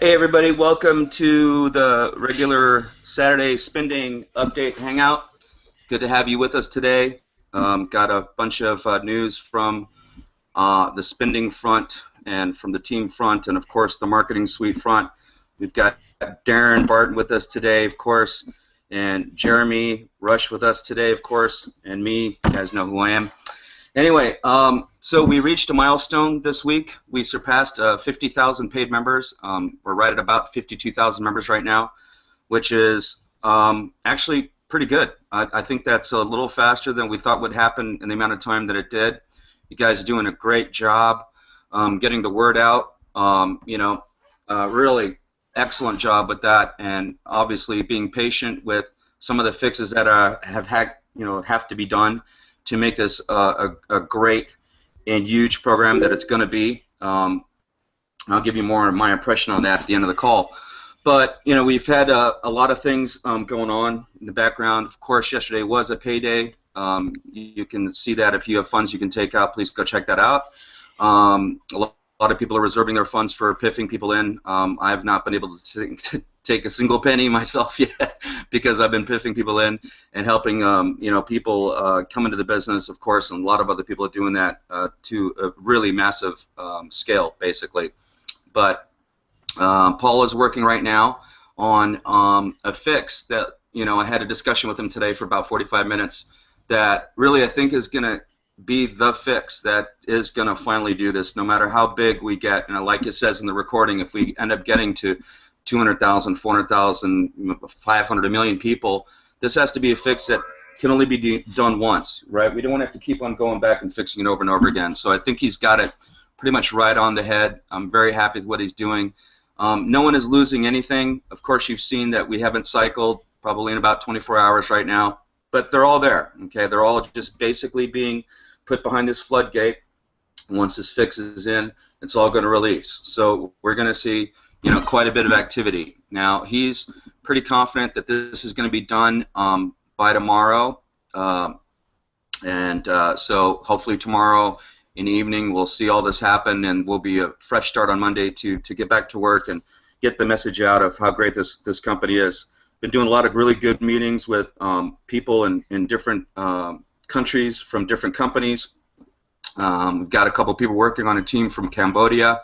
Hey everybody, welcome to the regular Saturday spinding update hangout. Good to have you with us today. Got a bunch of news from the spinding front and from the team front and of course the marketing suite front. We've got Darren Barton with us today, of course, and Jeremy Rush with us today, of course, and me. You guys know who I am. Anyway, so we reached a milestone this week. We surpassed 50,000 paid members. We're right at about 52,000 members right now, which is actually pretty good. I think that's a little faster than we thought would happen in the amount of time that it did. You guys are doing a great job getting the word out. Really excellent job with that, and obviously being patient with some of the fixes that have to be done to make this a great and huge program that it's going to be. I'll give you more of my impression on that at the end of the call. But we've had a lot of things going on in the background. Of course, yesterday was a payday. You can see that if you have funds you can take out, please go check that out. A lot of people are reserving their funds for piffing people in. I have not been able to take a single penny myself yet because I've been piffing people in and helping people come into the business, of course, and a lot of other people are doing that to a really massive scale, basically. But Paul is working right now on a fix that I had a discussion with him today for about 45 minutes that really I think is going to be the fix that is going to finally do this, no matter how big we get. And like it says in the recording, if we end up getting to 200,000, 400,000, 500, a million people, this has to be a fix that can only be done once, right? We don't want to have to keep on going back and fixing it over and over again. So I think he's got it pretty much right on the head. I'm very happy with what he's doing. No one is losing anything. Of course, you've seen that we haven't cycled probably in about 24 hours right now, but they're all there, okay? They're all just basically being put behind this floodgate. Once this fix is in, it's all going to release. So we're going to see quite a bit of activity. Now, he's pretty confident that this is going to be done by tomorrow, so hopefully tomorrow in the evening we'll see all this happen, and we'll be a fresh start on Monday to get back to work and get the message out of how great this company is. Been doing a lot of really good meetings with people in different countries from different companies. We've got a couple people working on a team from Cambodia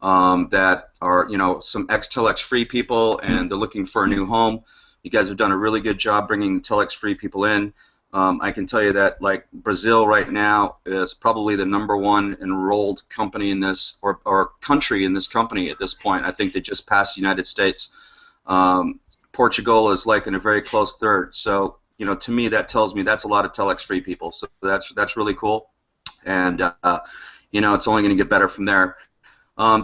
that are some ex-Telex free people, and they're looking for a new home. You guys have done a really good job bringing the Telex free people in. I can tell you that like Brazil right now is probably the #1 enrolled company in this or country in this company at this point. I think they just passed the United States. Portugal is like in a very close third. So to me that tells me that's a lot of Telex free people. So that's really cool, and it's only going to get better from there.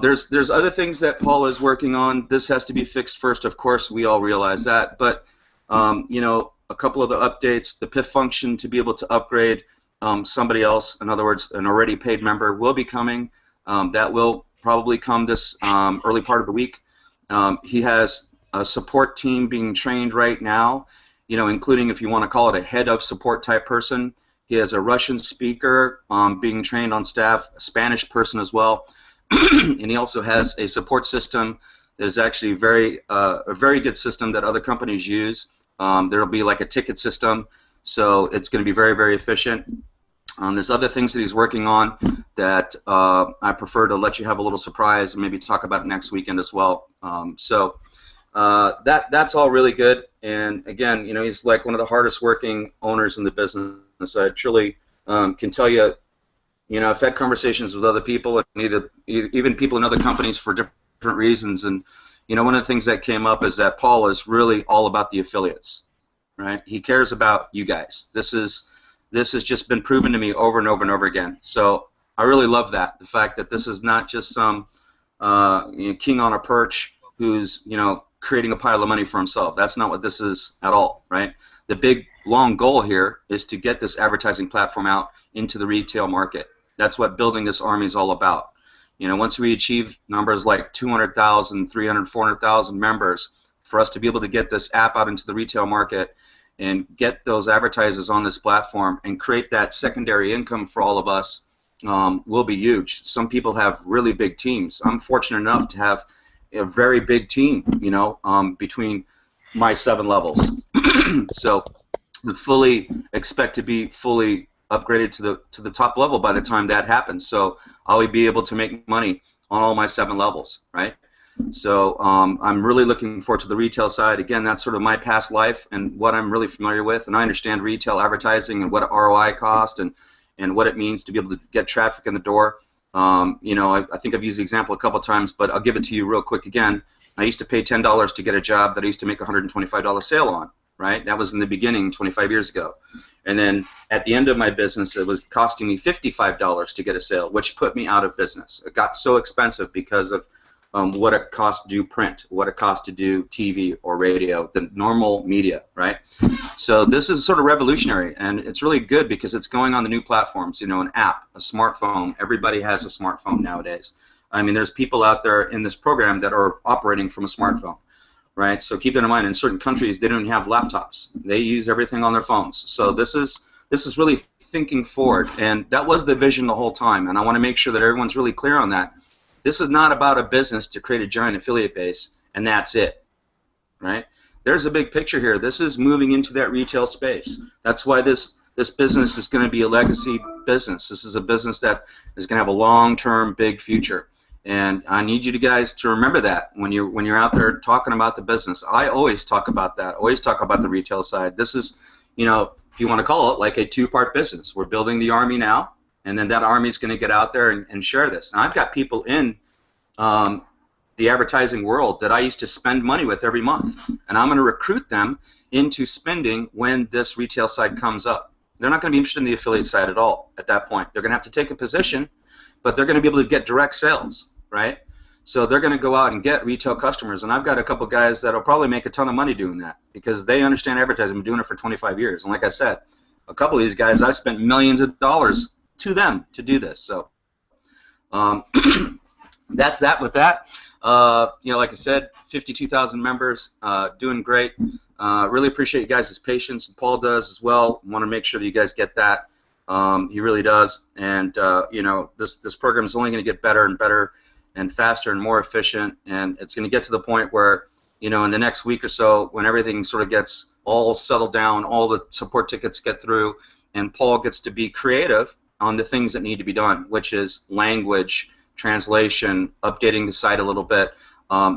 There's other things that Paul is working on. This has to be fixed first, of course. We all realize that, but a couple of the updates, the PIF function to be able to upgrade somebody else, in other words, an already paid member, will be coming. That will probably come this early part of the week. He has a support team being trained right now, including, if you want to call it, a head of support type person. He has a Russian speaker being trained on staff, a Spanish person as well, and he also has a support system that is actually a very good system that other companies use. There will be like a ticket system, so it's going to be very, very efficient. There's other things that he's working on that I prefer to let you have a little surprise and maybe talk about it next weekend as well. That's all really good. And again, he's like one of the hardest working owners in the business. I truly can tell you, I've had conversations with other people, and even people in other companies for different reasons. And one of the things that came up is that Paul is really all about the affiliates, right? He cares about you guys. This has just been proven to me over and over and over again. So I really love that, the fact that this is not just some king on a perch who's creating a pile of money for himself. That's not what this is at all, right? The big long goal here is to get this advertising platform out into the retail market. That's what building this army is all about. Once we achieve numbers like 200,000, 300, 400,000 members, for us to be able to get this app out into the retail market and get those advertisers on this platform and create that secondary income for all of us will be huge. Some people have really big teams. I'm fortunate enough to have a very big team, you know, between my 7 levels. So we fully expect to be fully upgraded to the top level by the time that happens. So I'll be able to make money on all my 7 levels, right? So I'm really looking forward to the retail side. Again, that's sort of my past life and what I'm really familiar with, and I understand retail advertising and what ROI cost and what it means to be able to get traffic in the door. You know, I think I've used the example a couple times, but I'll give it to you real quick again. I used to pay $10 to get a job that I used to make a $125 sale on, right? That was in the beginning 25 years ago. And then at the end of my business, it was costing me $55 to get a sale, which put me out of business. It got so expensive because of what it costs to do print, what it costs to do TV or radio, the normal media, right? So this is sort of revolutionary, and it's really good because it's going on the new platforms, you know, an app, a smartphone. Everybody has a smartphone nowadays. I mean, there's people out there in this program that are operating from a smartphone, right? So keep that in mind. In certain countries, they don't even have laptops. They use everything on their phones. So this is really thinking forward, and that was the vision the whole time, and I want to make sure that everyone's really clear on that. This is not about a business to create a giant affiliate base and that's it, right? There's a big picture here. This is moving into that retail space. That's why this business is going to be a legacy business. This is a business that is going to have a long-term, big future. And I need you guys to remember that when you're out there talking about the business. I always talk about that. Always talk about the retail side. This is, you know, if you want to call it, like a 2-part business. We're building the army now. And then that army is going to get out there and share this. And I've got people in the advertising world that I used to spend money with every month. And I'm going to recruit them into spending when this retail side comes up. They're not going to be interested in the affiliate side at all at that point. They're going to have to take a position, but they're going to be able to get direct sales, right? So they're going to go out and get retail customers. And I've got a couple guys that will probably make a ton of money doing that because they understand advertising. I've been doing it for 25 years. And like I said, a couple of these guys, I spent millions of dollars to them to do this. So that's that with that. You know, like I said, 52,000 members, doing great. Really appreciate you guys' patience. Paul does as well. Want to make sure that you guys get that. He really does. And you know, this program is only going to get better and better and faster and more efficient. And it's going to get to the point where, you know, in the next week or so, when everything sort of gets all settled down, all the support tickets get through, and Paul gets to be creative on the things that need to be done, which is language, translation, updating the site a little bit,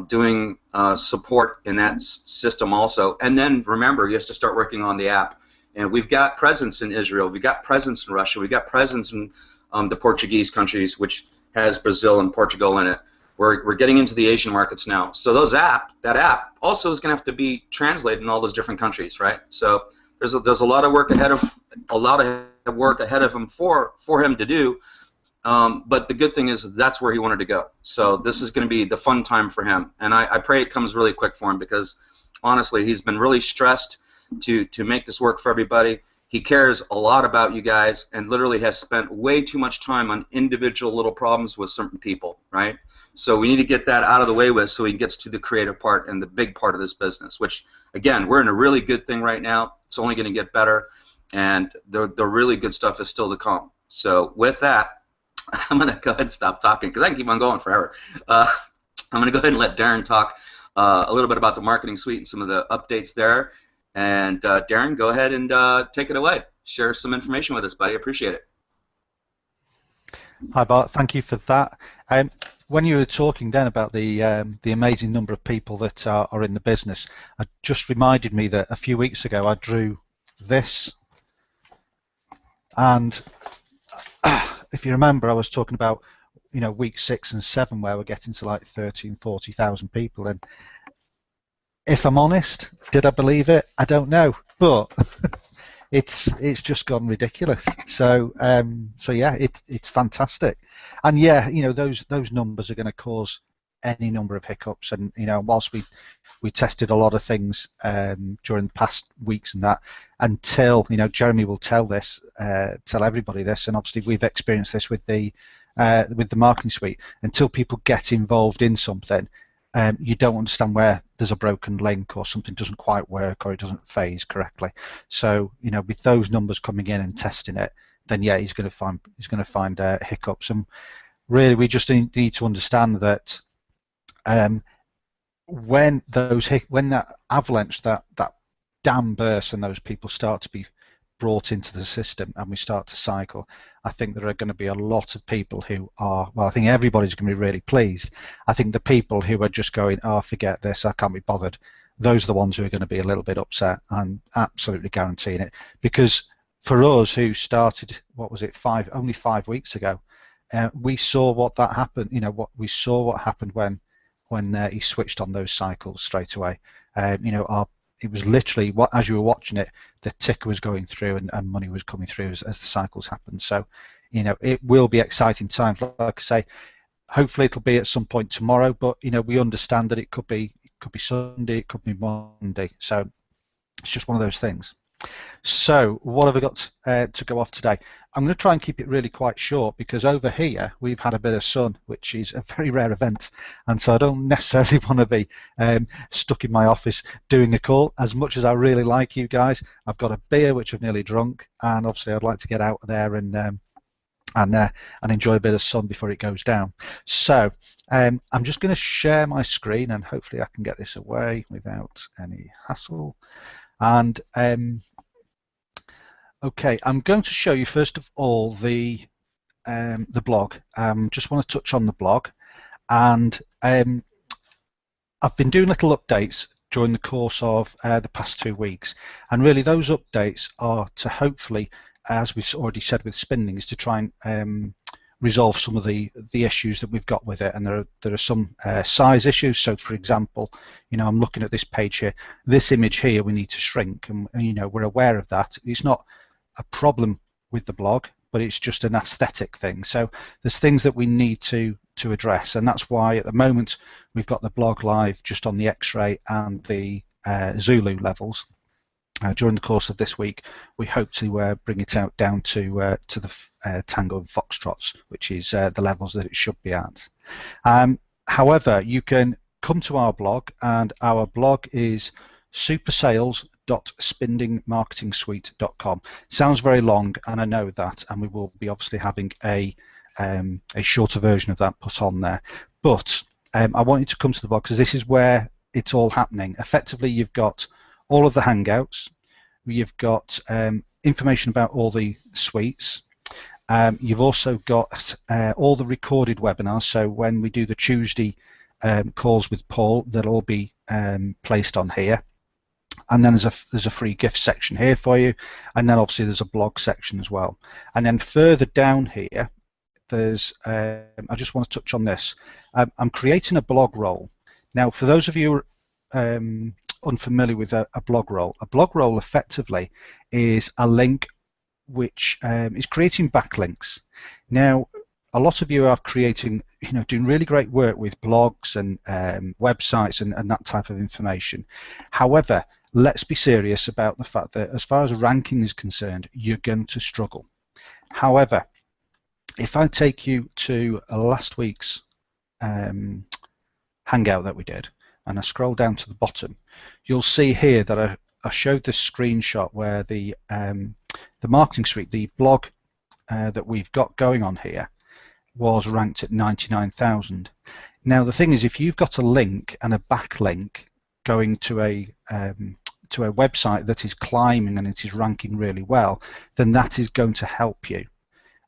doing support in that system also. And then remember, he has to start working on the app. And we've got presence in Israel, we've got presence in Russia, we've got presence in the Portuguese countries, which has Brazil and Portugal in it. We're getting into the Asian markets now. So that app also is going to have to be translated in all those different countries, right? So there's a lot of work ahead of him for him to do. But the good thing is that's where he wanted to go. So this is going to be the fun time for him, and I pray it comes really quick for him because honestly, he's been really stressed to make this work for everybody. He cares a lot about you guys and literally has spent way too much time on individual little problems with certain people, right? So we need to get that out of the way with so he gets to the creative part and the big part of this business, which, again, we're in a really good thing right now. It's only going to get better, and the really good stuff is still to come. So with that, I'm going to go ahead and stop talking because I can keep on going forever. I'm going to go ahead and let Darren talk a little bit about the marketing suite and some of the updates there. And Darren, go ahead and take it away. Share some information with us, buddy. Appreciate it. Hi, Bart. Thank you for that. When you were talking then about the amazing number of people that are in the business, it just reminded me that a few weeks ago I drew this. And if you remember, I was talking about, you know, week 6 and 7 where we're getting to like 30 and 40,000 people. And if I'm honest, did I believe it? I don't know, but it's just gone ridiculous. So yeah, it's fantastic, and yeah, you know, those numbers are going to cause any number of hiccups. And you know, whilst we tested a lot of things during the past weeks and that, until, you know, Jeremy will tell everybody this, and obviously we've experienced this with the marketing suite. Until people get involved in something, you don't understand where there's a broken link or something doesn't quite work or it doesn't phase correctly. So, you know, with those numbers coming in and testing it, then yeah, he's going to find hiccups. And really, we just need to understand that when when that avalanche, that dam bursts, and those people start to be brought into the system and we start to cycle, I think there are going to be a lot of people who are, well, I think everybody's going to be really pleased. I think the people who are just going, oh, forget this, I can't be bothered, those are the ones who are going to be a little bit upset. I'm absolutely guaranteeing it. Because for us who started, what was it, only 5 weeks ago, we saw what that happened. We saw what happened when he switched on those cycles straight away. It was literally, as you were watching it, the ticker was going through and money was coming through as the cycles happened. So, it will be exciting times. Like I say, hopefully it'll be at some point tomorrow, but we understand that it could be Sunday, it could be Monday. So it's just one of those things. So what have I got to go off today? I'm going to try and keep it really quite short because over here we've had a bit of sun, which is a very rare event, and so I don't necessarily want to be stuck in my office doing a call. As much as I really like you guys, I've got a beer which I've nearly drunk, and obviously I'd like to get out there and enjoy a bit of sun before it goes down. So I'm just going to share my screen, and hopefully I can get this away without any hassle. And okay, I'm going to show you first of all the blog. Just want to touch on the blog, and I've been doing little updates during the course of the past 2 weeks, and really those updates are to hopefully, as we've already said with spinding, is to try and resolve some of the issues that we've got with it. And there are some size issues. So for example, I'm looking at this page here, this image here we need to shrink, and we're aware of that. It's not a problem with the blog, but it's just an aesthetic thing. So there's things that we need to address, and that's why at the moment we've got the blog live just on the X-ray and the Zulu levels. During the course of this week, we hope to bring it out down to the Tango and Foxtrots, which is the levels that it should be at. However, you can come to our blog, and our blog is supersales.spindingmarketingsuite.com. Sounds very long, and I know that, and we will be obviously having a shorter version of that put on there. But I want you to come to the blog because this is where it's all happening. Effectively, you've got all of the hangouts, you've got information about all the suites, you've also got all the recorded webinars. So when we do the Tuesday calls with Paul, they'll all be placed on here. And then there's a free gift section here for you, and then obviously there's a blog section as well. And then further down here, there's I just want to touch on this. I'm creating a blog roll. Now, for those of you unfamiliar with a blog roll effectively is a link which is creating backlinks. Now, a lot of you are creating, doing really great work with blogs and websites and that type of information. However, let's be serious about the fact that as far as ranking is concerned, you're going to struggle. However, if I take you to last week's hangout that we did, and I scroll down to the bottom, you'll see here that I showed this screenshot where the marketing suite, the blog that we've got going on here, was ranked at 99,000. Now the thing is, if you've got a link and a backlink going to a website that is climbing and it is ranking really well, then that is going to help you.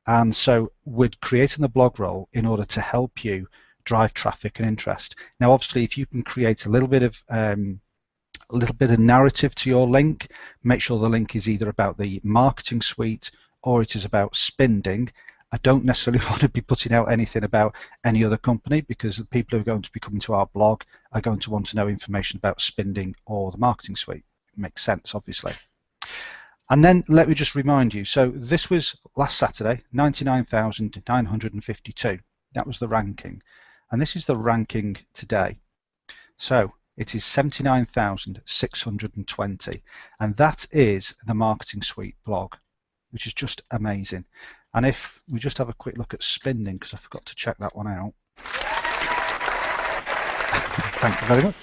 And so we're creating the blog roll in order to help you drive traffic and interest. Now, obviously, if you can create a little bit of narrative to your link, make sure the link is either about the marketing suite or it is about spinding. I don't necessarily want to be putting out anything about any other company, because the people who are going to be coming to our blog are going to want to know information about spinding or the marketing suite. It makes sense, obviously. And then let me just remind you, so this was last Saturday, 99,952. That was the ranking. And this is the ranking today. So it is 79,620. And that is the marketing suite blog, which is just amazing. And if we just have a quick look at spinding, because I forgot to check that one out. Thank you very much.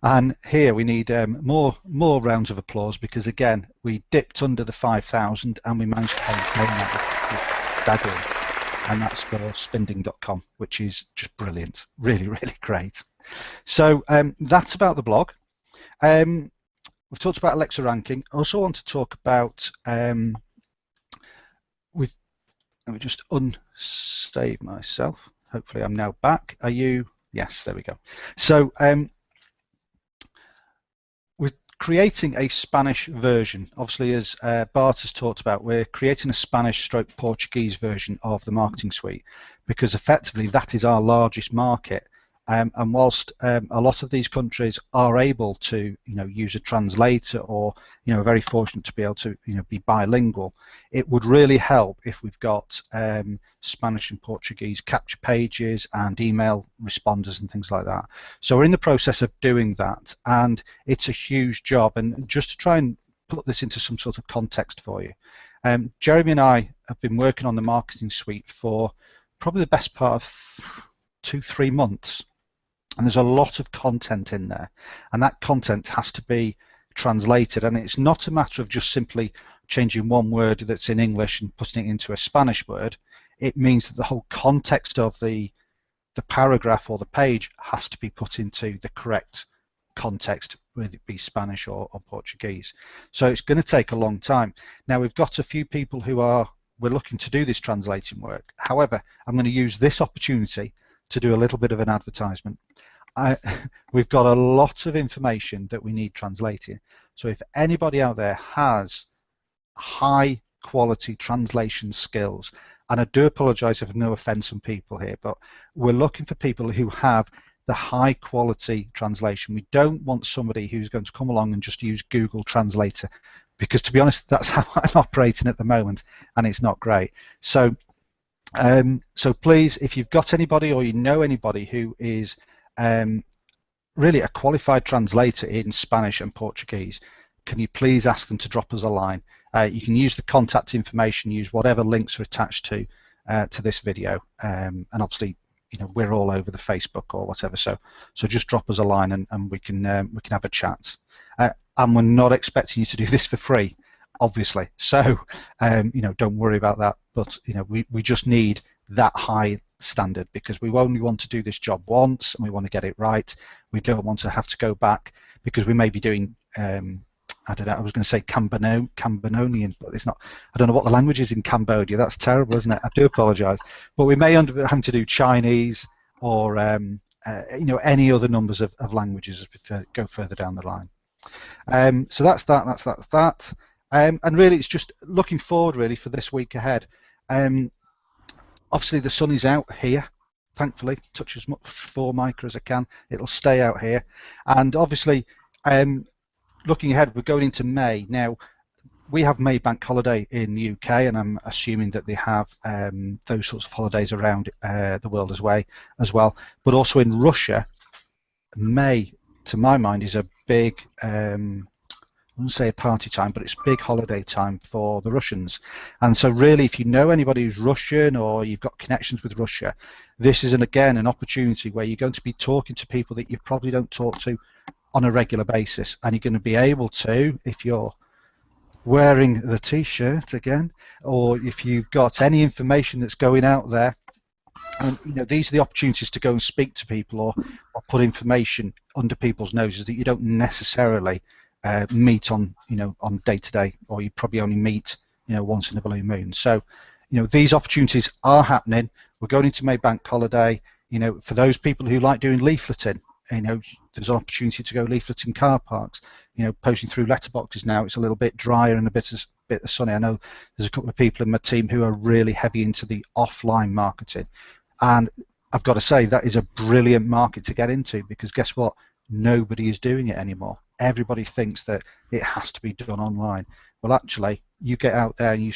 And here we need more rounds of applause, because again we dipped under the 5,000 and we managed to maintain that with staggering. and that's for spinding.com, which is just brilliant, really, really great. So that's about the blog. We've talked about Alexa ranking. I also want to talk about with. Let me just unsave myself. Hopefully, I'm now back. Are you? Yes, there we go. So we're creating a Spanish version. Obviously, as Bart has talked about, we're creating a Spanish/Portuguese version of the marketing suite because effectively that is our largest market. And whilst a lot of these countries are able to, use a translator or, are very fortunate to be able to, be bilingual, it would really help if we've got Spanish and Portuguese capture pages and email responders and things like that. So we're in the process of doing that, and it's a huge job. And just to try and put this into some sort of context for you, Jeremy and I have been working on the marketing suite for probably the best part of 2-3 months. And there's a lot of content in there, and that content has to be translated. And it's not a matter of just simply changing one word that's in English and putting it into a Spanish word. It means that the whole context of the paragraph or the page has to be put into the correct context, whether it be Spanish or Portuguese. So it's going to take a long time. Now we've got a few people who we're looking to do this translating work. However, I'm going to use this opportunity to do a little bit of an advertisement. We've got a lot of information that we need translating. So if anybody out there has high quality translation skills, and I do apologize if I no offend some people here, but we're looking for people who have the high quality translation. We don't want somebody who's going to come along and just use Google Translator, because to be honest, that's how I'm operating at the moment, and it's not great. So so please, if you've got anybody or you know anybody who is really a qualified translator in Spanish and Portuguese, can you please ask them to drop us a line? You can use the contact information, use whatever links are attached to this video, and obviously, we're all over the Facebook or whatever. So just drop us a line and we can have a chat. And we're not expecting you to do this for free, obviously. So don't worry about that. But we just need that high standard, because we only want to do this job once and we want to get it right. We don't want to have to go back, because we may be doing I don't know, I was going to say Cambodian, but it's not. I don't know what the language is in Cambodia. That's terrible, isn't it? I do apologise. But we may end up having to do Chinese or any other numbers of languages as we go further down the line. So that's that. And really, it's just looking forward really for this week ahead. Obviously, the sun is out here. Thankfully, touch as much Formica as I can. It'll stay out here. And obviously, looking ahead, we're going into May. Now, we have May bank holiday in the UK, and I'm assuming that they have those sorts of holidays around the world as well. But also in Russia, May, to my mind, is a big, I wouldn't say a party time, but it's big holiday time for the Russians. And so really, if you know anybody who's Russian or you've got connections with Russia, this is, again, an opportunity where you're going to be talking to people that you probably don't talk to on a regular basis, and you're going to be able to, if you're wearing the t-shirt again, or if you've got any information that's going out there, and these are the opportunities to go and speak to people or put information under people's noses that you don't necessarily meet on on day to day, or you probably only meet once in a blue moon. So these opportunities are happening. We're going into May bank holiday. For those people who like doing leafleting, there's an opportunity to go leafleting car parks. Posting through letterboxes now, it's a little bit drier and a bit sunny. I know there's a couple of people in my team who are really heavy into the offline marketing, and I've got to say that is a brilliant market to get into, because guess what? Nobody is doing it anymore. Everybody thinks that it has to be done online. Well, actually, you get out there and you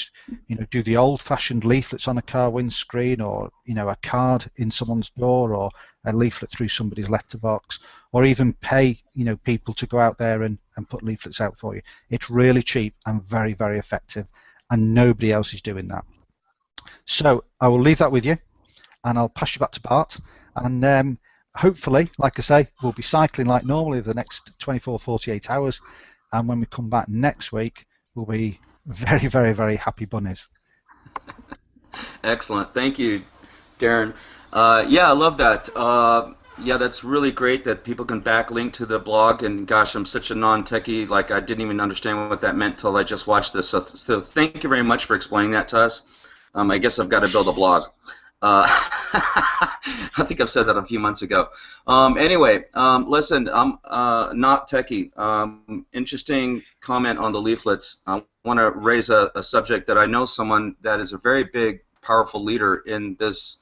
do the old-fashioned leaflets on a car windscreen, or a card in someone's door, or a leaflet through somebody's letterbox, or even pay people to go out there and put leaflets out for you. It's really cheap and very, very effective, and nobody else is doing that. So I will leave that with you, and I'll pass you back to Bart, and hopefully, like I say, we'll be cycling like normally the next 24, 48 hours, and when we come back next week, we'll be very, very, very happy bunnies. Excellent. Thank you, Darren. Yeah, I love that. Yeah, that's really great that people can backlink to the blog. And gosh, I'm such a non-techie, like I didn't even understand what that meant till I just watched this. So thank you very much for explaining that to us. I guess I've got to build a blog. I think I've said that a few months ago. Anyway, listen, I'm not techie. Interesting comment on the leaflets. I want to raise a subject that I know someone that is a very big, powerful leader in this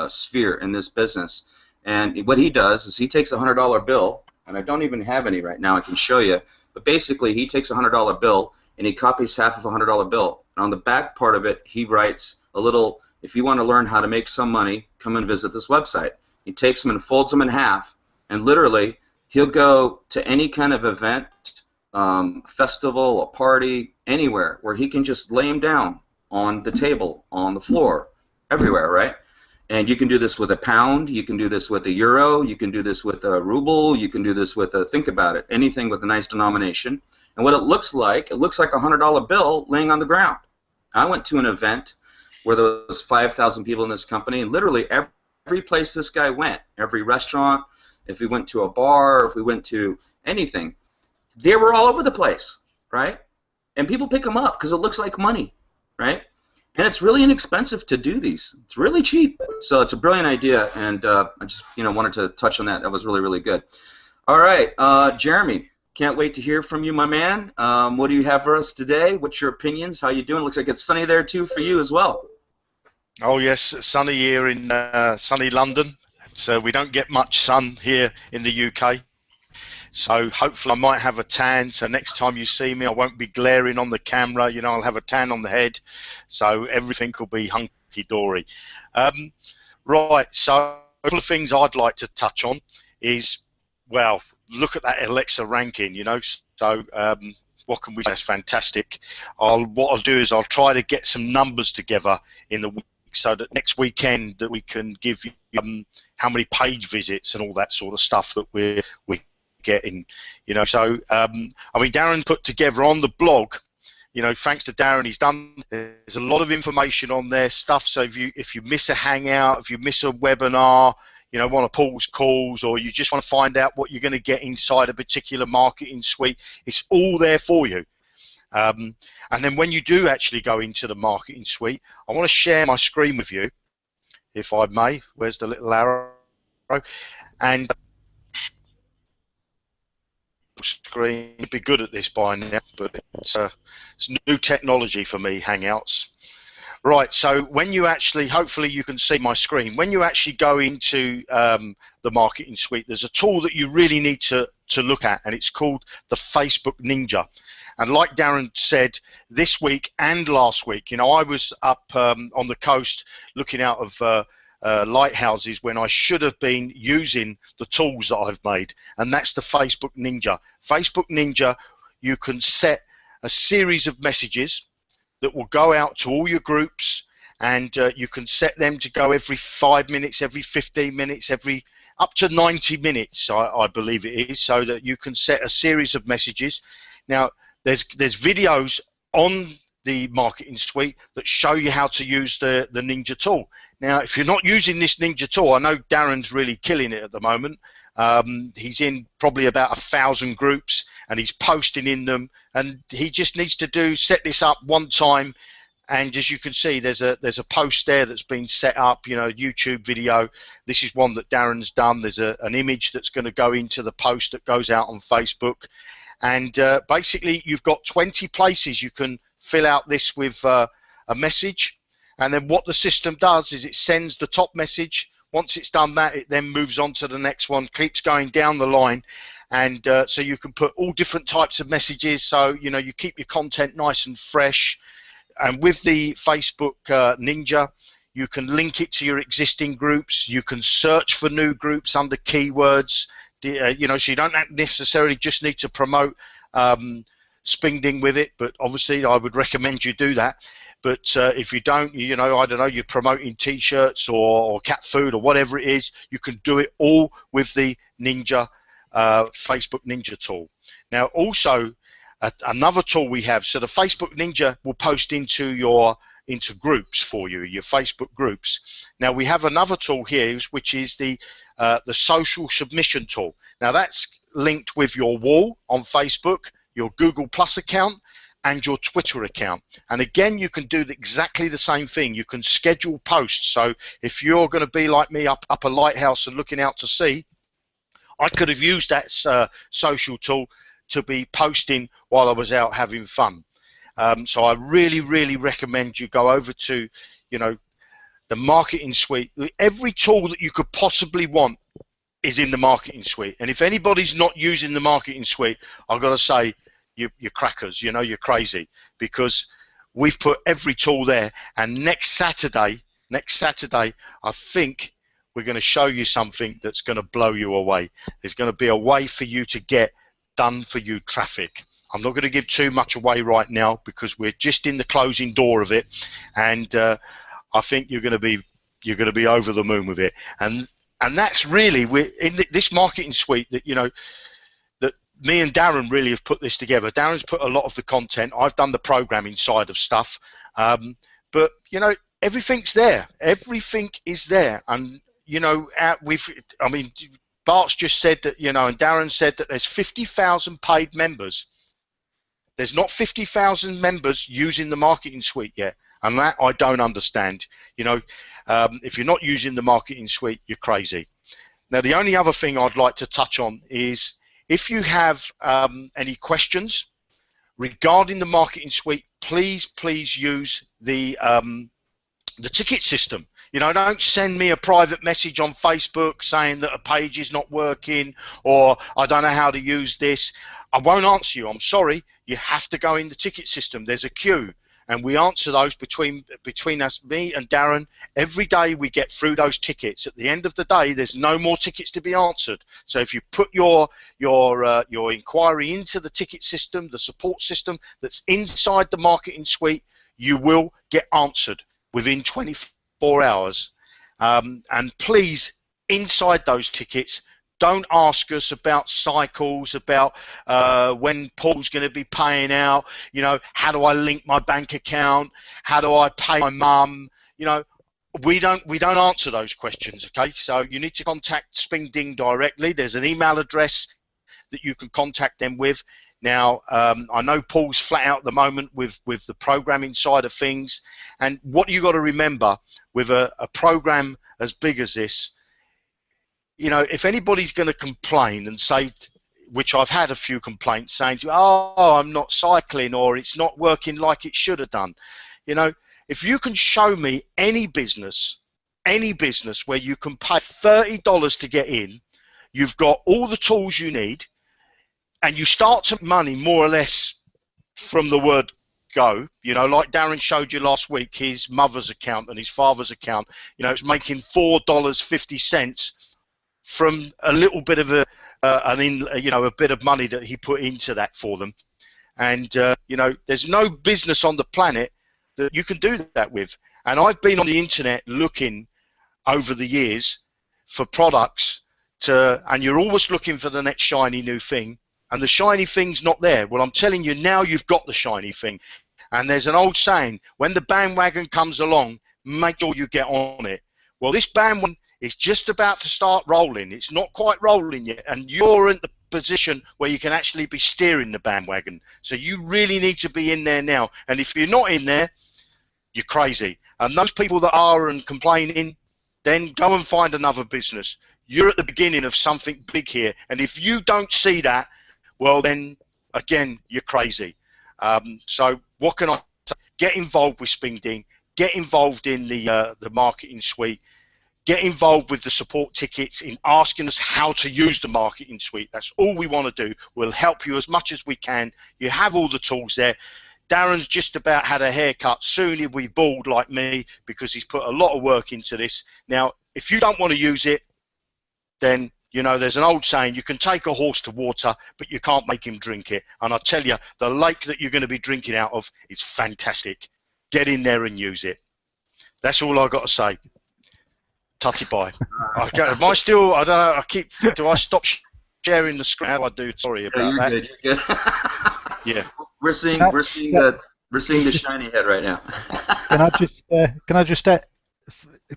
sphere, in this business. And what he does is he takes a $100 bill, and I don't even have any right now, I can show you, but basically he takes a $100 bill and he copies half of a $100 bill. And on the back part of it, he writes a little, if you want to learn how to make some money, come and visit this website. He takes them and folds them in half, and literally he'll go to any kind of event, festival, a party, anywhere, where he can just lay them down on the table, on the floor, everywhere, right? And you can do this with a pound, you can do this with a euro, you can do this with a ruble, you can do this with a, think about it, anything with a nice denomination. And what it looks like a $100 bill laying on the ground. I went to an event where there was 5,000 people in this company, and literally every place this guy went, every restaurant, if we went to a bar, if we went to anything, they were all over the place, right? And people pick them up because it looks like money, right? And it's really inexpensive to do these. It's really cheap. So it's a brilliant idea, and I just wanted to touch on that. That was really, really good. All right, Jeremy, can't wait to hear from you, my man. What do you have for us today? What's your opinions? How you doing? Looks like it's sunny there too for you as well. Oh yes, sunny here in sunny London. So we don't get much sun here in the UK. So hopefully I might have a tan. So next time you see me, I won't be glaring on the camera. You know, I'll have a tan on the head. So everything will be hunky-dory. Right, so a couple of things I'd like to touch on is, well, look at that Alexa ranking, you know. So what can we say? That's fantastic. What I'll do is I'll try to get some numbers together in the week, so that next weekend that we can give you how many page visits and all that sort of stuff that we're getting, you know. So I mean, Darren put together on the blog, you know, thanks to Darren, there's a lot of information on there, stuff. So if you miss a hangout, if you miss a webinar, you know, want to pause calls, or you just want to find out what you're going to get inside a particular marketing suite, it's all there for you. And then when you do actually go into the marketing suite, I want to share my screen with you, if I may. Where's the little arrow? And screen would be good at this by now, but it's new technology for me, Hangouts. Right, so when you actually, hopefully you can see my screen, when you actually go into the marketing suite, there's a tool that you really need to look at, and it's called the Facebook Ninja. And like Darren said, this week and last week, you know, I was up on the coast looking out of lighthouses when I should have been using the tools that I've made, and that's the Facebook Ninja. Facebook Ninja, you can set a series of messages that will go out to all your groups, and you can set them to go every 5 minutes, every 15 minutes, every up to 90 minutes, I believe it is, so that you can set a series of messages. Now, there's videos on the marketing suite that show you how to use the Ninja tool. Now, if you're not using this Ninja tool, I know Darren's really killing it at the moment. He's in probably about 1,000 groups, and he's posting in them, and he just needs to set this up one time. And as you can see, there's a post there that's been set up, you know, YouTube video. This is one that Darren's done. There's an image that's going to go into the post that goes out on Facebook. And basically, you've got 20 places you can fill out this with a message. And then what the system does is it sends the top message. Once it's done that, it then moves on to the next one, keeps going down the line. And so you can put all different types of messages, so, you know, you keep your content nice and fresh. And with the Facebook Ninja, you can link it to your existing groups. You can search for new groups under keywords. You know, so you don't necessarily just need to promote spinding with it, but obviously I would recommend you do that. But if you don't, you know, I don't know, you're promoting t-shirts or cat food or whatever it is, you can do it all with the Ninja Facebook Ninja tool. Now, also another tool we have, so the Facebook Ninja will post into your into groups for you, your Facebook groups. Now we have another tool here, which is the social submission tool. Now that's linked with your wall on Facebook, your Google Plus account, and your Twitter account. And again, you can do exactly the same thing. You can schedule posts. So if you're going to be like me up a lighthouse and looking out to sea, I could have used that social tool to be posting while I was out having fun. So I really, really recommend you go over to, the marketing suite. Every tool that you could possibly want is in the marketing suite. And if anybody's not using the marketing suite, I've got to say, you're crackers, you're crazy, because we've put every tool there. And next Saturday, I think we're going to show you something that's going to blow you away. There's going to be a way for you to get done for you traffic. I'm not going to give too much away right now because we're just in the closing door of it, and I think you're going to be over the moon with it. And that's really, we're in this marketing suite that that me and Darren really have put this together. Darren's put a lot of the content. I've done the programming side of stuff, but everything's there. Everything is there, and Bart's just said that, and Darren said that there's 50,000 paid members. There's not 50,000 members using the marketing suite yet, and that I don't understand. If you're not using the marketing suite, you're crazy. Now, the only other thing I'd like to touch on is if you have any questions regarding the marketing suite, please use the ticket system. Don't send me a private message on Facebook saying that a page is not working or I don't know how to use this. I won't answer you. I'm sorry. You have to go in the ticket system. There's a queue, and we answer those between us, me and Darren. Every day we get through those tickets. At the end of the day, there's no more tickets to be answered. So if you put your inquiry into the ticket system, the support system that's inside the marketing suite, you will get answered within 24 hours. And please, inside those tickets, don't ask us about cycles, about when Paul's going to be paying out, how do I link my bank account, how do I pay my mum, we don't answer those questions, okay? So you need to contact Spinding directly. There's an email address that you can contact them with. Now, I know Paul's flat out at the moment with the programming side of things, and what you got to remember with a program as big as this, if anybody's going to complain and say, which I've had a few complaints saying to, oh, I'm not cycling, or it's not working like it should have done. If you can show me any business where you can pay $30 to get in, you've got all the tools you need, and you start to make money more or less from the word go, like Darren showed you last week, his mother's account and his father's account, it's making $4.50 from a little bit of a bit of money that he put into that for them. And there's no business on the planet that you can do that with. And I've been on the internet looking over the years for products and you're always looking for the next shiny new thing, and the shiny thing's not there. Well, I'm telling you now, you've got the shiny thing. And there's an old saying, when the bandwagon comes along, make sure you get on it. Well, this bandwagon is just about to start rolling. It's not quite rolling yet, and you're in the position where you can actually be steering the bandwagon. So you really need to be in there now. And if you're not in there, you're crazy. And those people that are and complaining, then go and find another business. You're at the beginning of something big here, and if you don't see that, well then, again, you're crazy. So what can I say? Get involved with Spinding, get involved in the marketing suite, get involved with the support tickets in asking us how to use the marketing suite. That's all we want to do. We'll help you as much as we can. You have all the tools there. Darren's just about had a haircut. Soon he'll be bald like me because he's put a lot of work into this. Now, if you don't want to use it, then, there's an old saying, you can take a horse to water, but you can't make him drink it. And I tell you, the lake that you're going to be drinking out of is fantastic. Get in there and use it. That's all I've got to say. Tutty bye. Am I still, I don't know, do I stop sharing the screen? How do I do? Sorry about that. Good, you're good. Yeah. We're seeing that We're seeing the shiny head right now. Can I just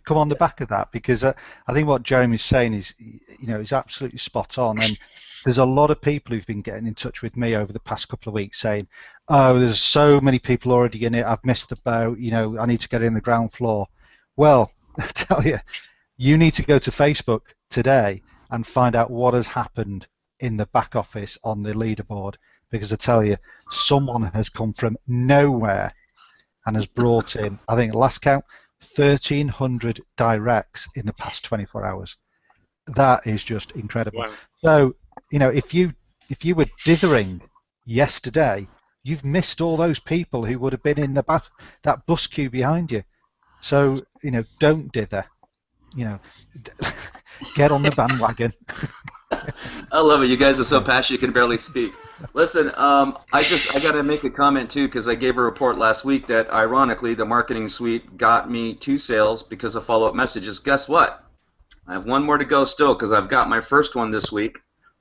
come on the back of that, because I think what Jeremy's saying is, is absolutely spot on. And there's a lot of people who've been getting in touch with me over the past couple of weeks saying, "Oh, there's so many people already in it. I've missed the boat. I need to get in the ground floor." Well, I tell you, you need to go to Facebook today and find out what has happened in the back office on the leaderboard, because I tell you, someone has come from nowhere and has brought in, I think last count, 1,300 directs in the past 24 hours. That is just incredible. Wow. So, if you were dithering yesterday, you've missed all those people who would have been in that bus queue behind you. So, don't dither. Get on the bandwagon. I love it. You guys are so passionate you can barely speak. Listen, I got to make a comment too, because I gave a report last week that ironically the marketing suite got me 2 sales because of follow-up messages. Guess what? I have 1 more to go still, because I've got my first one this week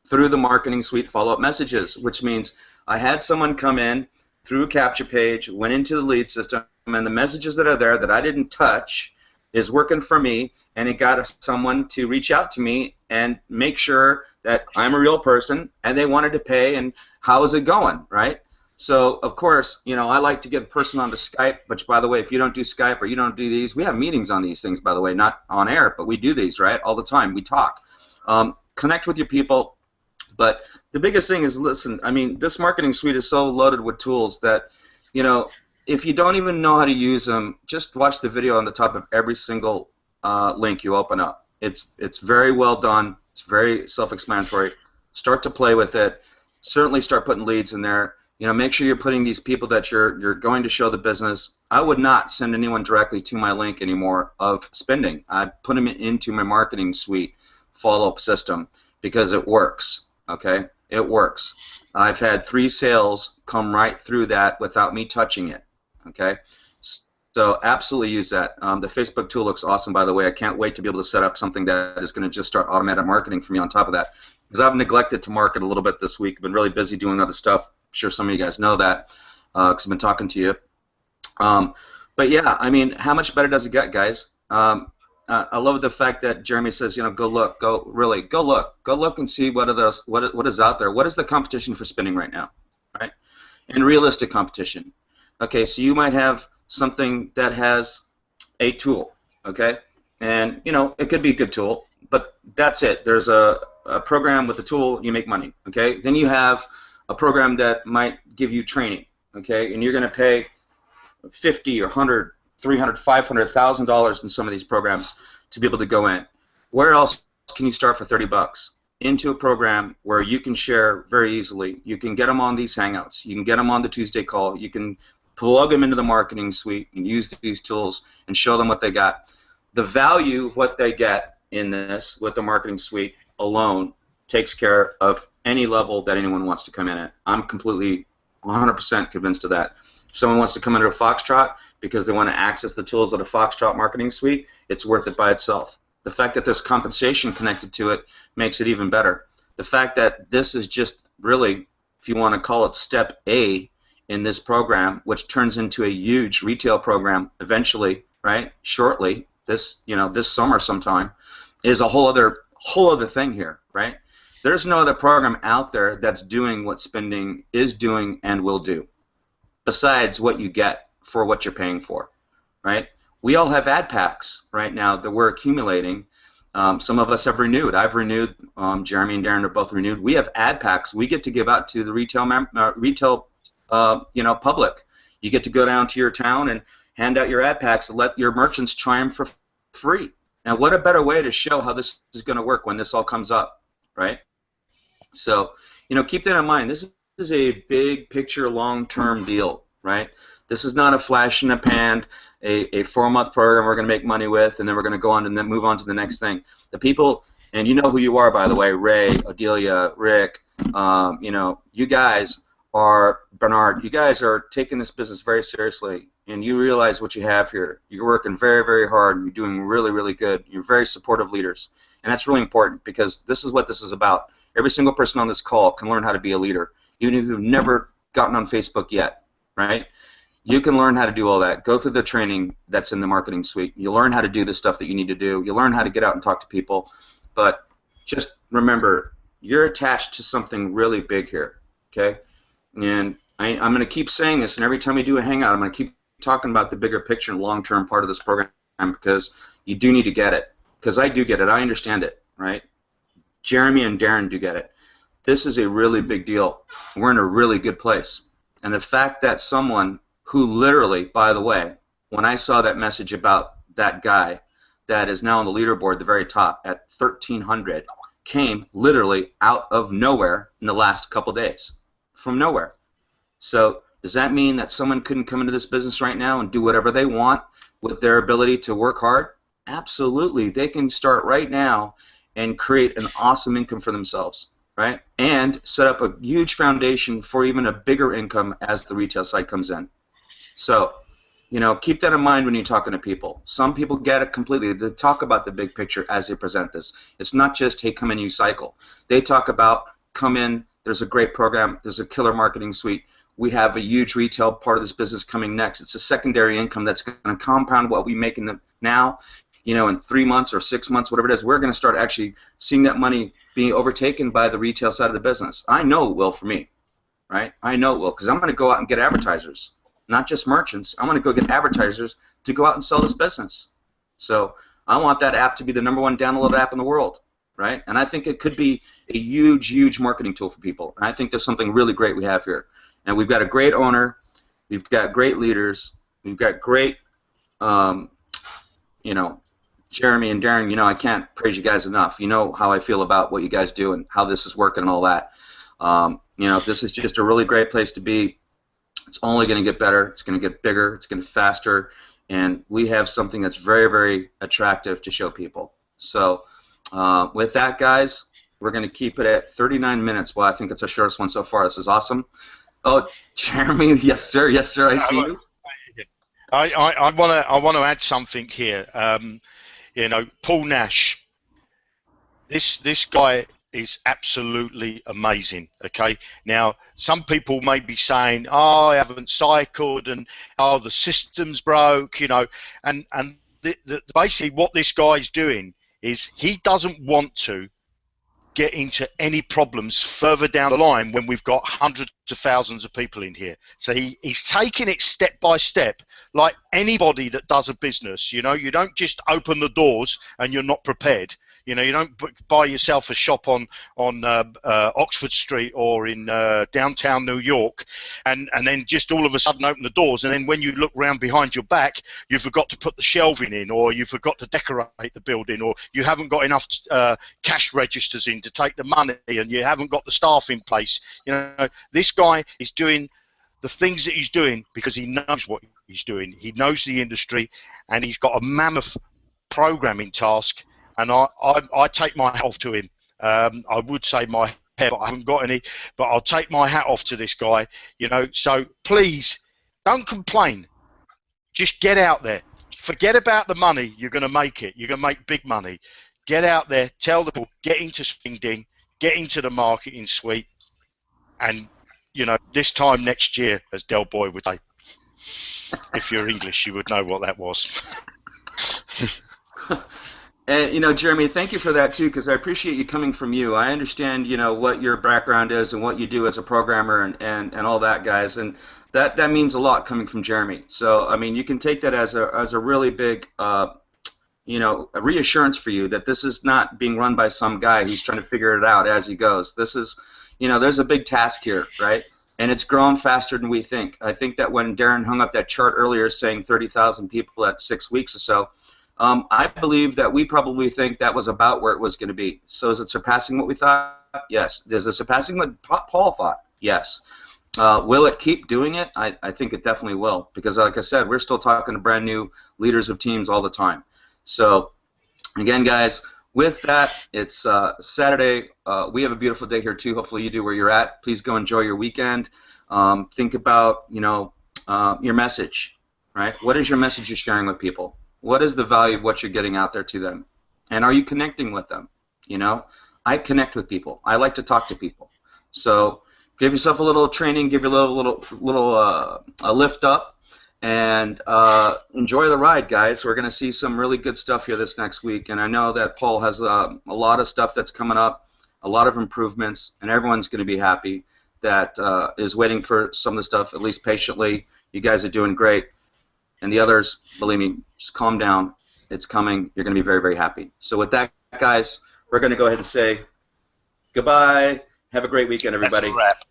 through the marketing suite follow-up messages, which means I had someone come in through a capture page, went into the lead system, and the messages that are there that I didn't touch is working for me, and it got someone to reach out to me and make sure that I'm a real person and they wanted to pay, and how is it going, right? So, of course, I like to get a person onto Skype, which, by the way, if you don't do Skype or you don't do these, we have meetings on these things, by the way, not on air, but we do these, right, all the time. We talk. Connect with your people. But the biggest thing is, listen, I mean, this marketing suite is so loaded with tools that, if you don't even know how to use them, just watch the video on the top of every single link you open up. It's very well done. It's very self-explanatory. Start to play with it. Certainly start putting leads in there. Make sure you're putting these people that you're going to show the business. I would not send anyone directly to my link anymore of spinding. I'd put them into my marketing suite follow-up system, because it works. Okay, it works. I've had 3 sales come right through that without me touching it. Okay, so absolutely use that. The Facebook tool looks awesome, by the way. I can't wait to be able to set up something that is going to just start automatic marketing for me on top of that, because I've neglected to market a little bit this week. I've been really busy doing other stuff. I'm sure some of you guys know that, because I've been talking to you. But yeah, I mean, how much better does it get, guys? I love the fact that Jeremy says, go look, go look and see what is out there. What is the competition for spinning right now, right? And realistic competition. Okay, so you might have something that has a tool, okay, and it could be a good tool, but that's it. There's a program with a tool, you make money, okay. Then you have a program that might give you training, okay, and you're going to pay $50 or $100, $300, $500,000 in some of these programs to be able to go in. Where else can you start for $30? Into a program where you can share very easily. You can get them on these hangouts. You can get them on the Tuesday call. You can plug them into the marketing suite and use these tools and show them what they got. The value of what they get in this with the marketing suite alone takes care of any level that anyone wants to come in at. I'm completely 100% convinced of that. If someone wants to come into a Foxtrot because they want to access the tools of the Foxtrot marketing suite, it's worth it by itself. The fact that there's compensation connected to it makes it even better. The fact that this is just really, if you want to call it step A in this program, which turns into a huge retail program eventually, right? Shortly, this summer sometime, is a whole other thing here, right? There's no other program out there that's doing what spinding is doing and will do, besides what you get for what you're paying for, right? We all have ad packs right now that we're accumulating. Some of us have renewed. I've renewed. Jeremy and Darren are both renewed. We have ad packs we get to give out to the retail public. You get to go down to your town and hand out your ad packs and let your merchants try them for free. Now, what a better way to show how this is going to work when this all comes up, right? So, keep that in mind. This is a big picture, long-term deal, right? This is not a flash in the pan, a 4-month program we're going to make money with, and then we're going to go on and then move on to the next thing. The people, and you know who you are, by the way, Ray, Odelia, Rick, you guys are, Bernard, you guys are taking this business very seriously, and you realize what you have here. You're working very, very hard, and you're doing really, really good. You're very supportive leaders, and that's really important, because this is what this is about. Every single person on this call can learn how to be a leader, even if you've never gotten on Facebook yet, right? You can learn how to do all that. Go through the training that's in the marketing suite. You learn how to do the stuff that you need to do. You learn how to get out and talk to people. But just remember, you're attached to something really big here, okay? And I'm going to keep saying this, and every time we do a hangout, I'm going to keep talking about the bigger picture and long-term part of this program, because you do need to get it. Because I do get it. I understand it, right? Jeremy and Darren do get it. This is a really big deal. We're in a really good place. And the fact that someone who literally, by the way, when I saw that message about that guy that is now on the leaderboard, the very top at 1,300, came literally out of nowhere in the last couple days, from nowhere. So does that mean that someone couldn't come into this business right now and do whatever they want with their ability to work hard? Absolutely. They can start right now and create an awesome income for themselves, right? And set up a huge foundation for even a bigger income as the retail side comes in. So, you know, keep that in mind when you're talking to people. Some people get it completely. They talk about the big picture as they present this. It's not just, hey, come in, you cycle. They talk about, come in, there's a great program, there's a killer marketing suite. We have a huge retail part of this business coming next. It's a secondary income that's going to compound what we make in the now. You know, in 3 months or 6 months, whatever it is, we're going to start actually seeing that money being overtaken by the retail side of the business. I know it will for me, right? I know it will, because I'm going to go out and get advertisers. Not just merchants. I'm going to go get advertisers to go out and sell this business. So I want that app to be the #1 downloaded app in the world, right? And I think it could be a huge, huge marketing tool for people. And I think there's something really great we have here. And we've got a great owner. We've got great leaders. We've got great, you know, Jeremy and Darren. You know, I can't praise you guys enough. You know how I feel about what you guys do and how this is working and all that. You know, this is just a really great place to be. It's only going to get better. It's going to get bigger. It's going to get faster. And we have something that's very, very attractive to show people. So with that, guys, we're going to keep it at 39 minutes. Well, I think it's our shortest one so far. This is awesome. Oh, Jeremy, yes, sir. Yes, sir. I see you. I want to add something here. You know, Paul Nash. This guy is absolutely amazing. Okay, now some people may be saying, oh, I haven't cycled, and oh, the system's broke, you know, and basically what this guy's doing is he doesn't want to get into any problems further down the line when we've got hundreds of thousands of people in here. So he's taking it step by step, like anybody that does a business. You know, you don't just open the doors and you're not prepared. You know, you don't buy yourself a shop on Oxford Street or in downtown New York, and then just all of a sudden open the doors, and then when you look round behind your back, you forgot to put the shelving in, or you forgot to decorate the building, or you haven't got enough cash registers in to take the money, and you haven't got the staff in place. You know, this guy is doing the things that he's doing because he knows what he's doing. He knows the industry, and he's got a mammoth programming task. And I take my hat off to him. I would say my hair, but I haven't got any. But I'll take my hat off to this guy. You know, so please don't complain. Just get out there. Forget about the money. You're going to make it. You're going to make big money. Get out there. Tell the people. Get into spinding. Get into the marketing suite. And you know, this time next year, as Del Boy would say, if you're English, you would know what that was. And you know, Jeremy, thank you for that too, because I appreciate you coming from you. I understand, you know, what your background is and what you do as a programmer and all that, guys, and that means a lot coming from Jeremy. So I mean, you can take that as a really big, you know, a reassurance for you that this is not being run by some guy who's trying to figure it out as he goes. This is, you know, there's a big task here, right? And it's grown faster than we think. I think that when Darren hung up that chart earlier saying 30,000 people at 6 weeks or so, I believe that we probably think that was about where it was going to be. So is it surpassing what we thought? Yes. Is it surpassing what Paul thought? Yes. Will it keep doing it? I think it definitely will, because like I said, we're still talking to brand new leaders of teams all the time. So again, guys, with that, it's Saturday. We have a beautiful day here too. Hopefully you do where you're at. Please go enjoy your weekend. Think about, you know, your message, right? What is your message you're sharing with people? What is the value of what you're getting out there to them? And are you connecting with them? You know, I connect with people. I like to talk to people. So give yourself a little training, give your little a lift up, And enjoy the ride, guys. We're going to see some really good stuff here this next week, and I know that Paul has a lot of stuff that's coming up, a lot of improvements, and everyone's going to be happy that is waiting for some of the stuff, at least patiently. You guys are doing great, and the others, believe me, just calm down. It's coming. You're going to be very, very happy. So with that, guys, we're going to go ahead and say goodbye. Have a great weekend, That's a everybody. wrap.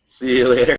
See you later.